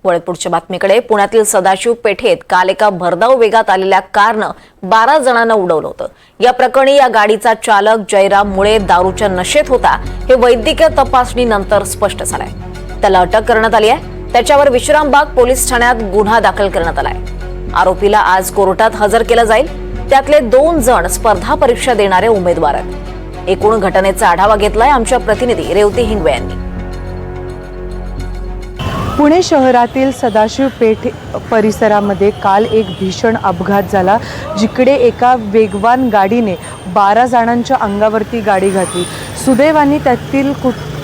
वळत पुढच्या बातमीकडे पुण्यातील सदाशिव पेठेत काल एका भरधाव वेगात आलेल्या कारनं 12 जणांना उडवलं होतं। या प्रकरणी या गाडीचा चालक जयराम मुळे दारूच्या नशेत होता हे वैद्यकीय तपासणीनंतर स्पष्ट झालंय। त्याला अटक करण्यात आली आहे। त्याच्यावर विश्रामबाग पोलीस ठाण्यात गुन्हा दाखल करण्यात आलाय। आरोपीला आज कोर्टात हजर केलं जाईल। त्यातले 2 जण स्पर्धा परीक्षा देणारे उमेदवार आहेत। एकूण घटनेचा आढावा घेतलाय आमच्या प्रतिनिधी रेवती हिंगवे यांनी। पुणे शहरातील सदाशिव पेठ परिसरामध्ये काल एक भीषण अपघात झाला, जिकडे एका वेगवान गाडीने 12 जणांच्या अंगावरती गाडी घातली। सुदैवाने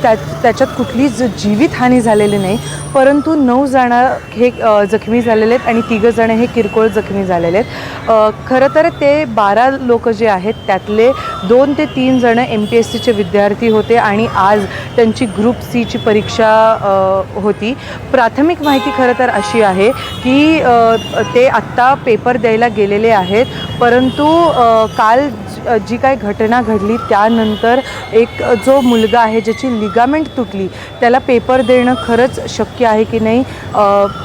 त्याच्यात कुठलीच जीवितहानी झालेली नाही, परंतु 9 जण हे जखमी झालेले आहेत आणि 3 जण हे किरकोळ जखमी झालेले आहेत। खरं तर ते 12 लोक जे आहेत त्यातले 2 ते 3 जण MPSCचे विद्यार्थी होते आणि आज त्यांची ग्रुप C ची परीक्षा होती। प्राथमिक माहिती खरं तर अशी आहे की ते आत्ता पेपर द्यायला गेलेले आहेत, परंतु काल जी काही घटना घडली त्यानंतर एक जो मुलगा आहे ज्याची लिगामेंट तुटली त्याला पेपर देणं खरंच शक्य आहे की नाही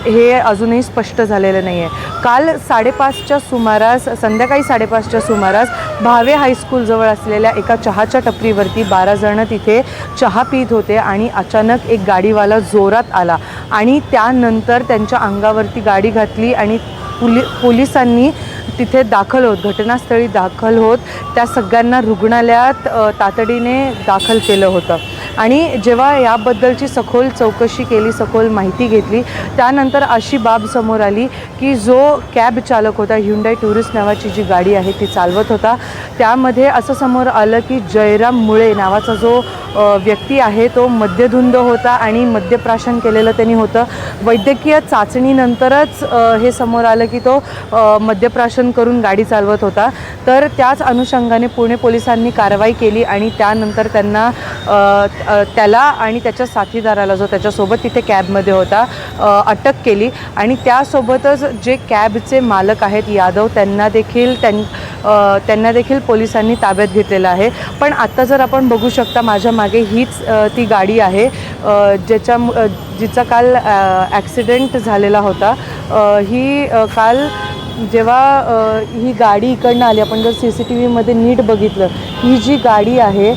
हे अजूनही स्पष्ट झालेलं नाही आहे। काल 5:30च्या सुमारास संध्याकाळी 5:30च्या सुमारास भावे हायस्कूलजवळ असलेल्या एका चहाच्या टपरीवरती 12 जण तिथे चहा पीत होते आणि अचानक एक गाडीवाला जोरात आला आणि त्यानंतर त्यांच्या अंगावरती गाडी घातली आणि पोलिसांनी तिथे दाखल होत घटनास्थळी दाखल होत त्या सगळ्यांना रुग्णालयात तातडीने दाखल केलं होतं। आणि जेव्हा याबद्दलची सखोल चौकशी केली, सखोल माहिती घेतली, त्यानंतर अशी बाब समोर आली की जो कॅब चालक होता, ह्युंडाई टुरिस्ट नावाची जी गाडी आहे ती चालवत होता, त्यामध्ये असं समोर आलं की जयराम मुळे नावाचा जो व्यक्ती आहे तो मद्यधुंद होता आणि मद्यप्राशन केलेलं त्यांनी होतं। वैद्यकीय चाचणीनंतरच हे समोर आलं की तो मद्यप्राशन करून गाडी चालवत होता। तर त्याच अनुषंगाने पुणे पोलिसांनी कारवाई केली आणि त्यानंतर त्याला आणि त्याच्या साथीदाराला जो त्याच्यासोबत तिथे कॅबमध्ये होता अटक केली आणि त्यासोबतच जे कॅबचे मालक आहेत यादव त्यांना देखील पोलिसांनी ताब्यात घेतलेलं आहे। पण आता जर आपण बघू शकता माझ्या मागे हीच ती गाडी आहे जिचा काल ॲक्सिडेंट झालेला होता। ही काल जेव्हा ही गाडी इकडनं आली, आपण जर CCTVमध्ये नीट बघितलं, ही जी गाडी आहे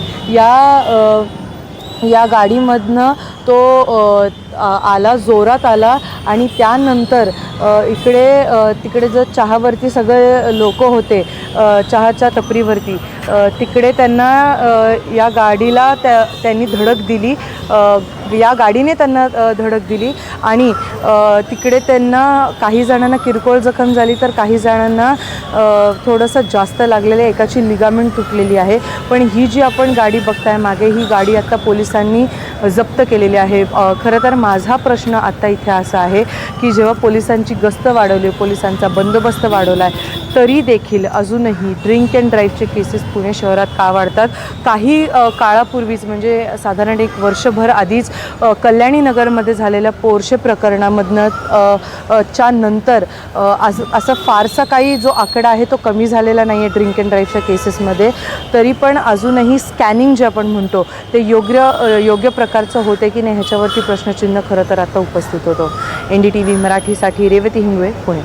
या गाडीमधनं तो जोरात आला आणि त्यानंतर तिकडे जर चहावरती सगळे लोक होते चहाच्या टपरीवरती, तिकडे त्यांना या गाडीला त्यांनी धडक दिली, या गाडीने त्यांना धडक दिली आणि तिकडे त्यांना काही जणांना किरकोळ जखम झाली तर काही जणांना थोडंसं जास्त लागलेलं आहे, एकाची लिगामेंट तुटलेली आहे। पण ही जी आपण गाडी बघताय मागे, ही गाडी आता पोलिसांनी जप्त केलेली आहे। खरं तर माझा प्रश्न आता इथे असा आहे की जेव्हा पोलिसांची गस्त वाढवली, पोलिसांचा बंदोबस्त वाढवला आहे, तरी देखील अजूनही ड्रिंक अँड ड्राईव्हचे केसेस पुणे शहरात का वाढतात? काही काळापूर्वीच म्हणजे साधारण 1 वर्षभर आधीच कल्याणी नगरमध्ये झालेल्या पोर्शे प्रकरणामधनं च्या नंतर असं फारसा काही जो आकडा आहे तो कमी झालेला नाही आहे ड्रिंक अँड ड्राईव्हच्या केसेसमध्ये। तरी पण अजूनही स्कॅनिंग जे आपण म्हणतो ते योग्य प्रकारचं होते की नाही ह्याच्यावरती प्रश्नचिन्ह खरं तर आता उपस्थित होतो। NDTV मराठीसाठी रेवती हिंगवे, पुणे।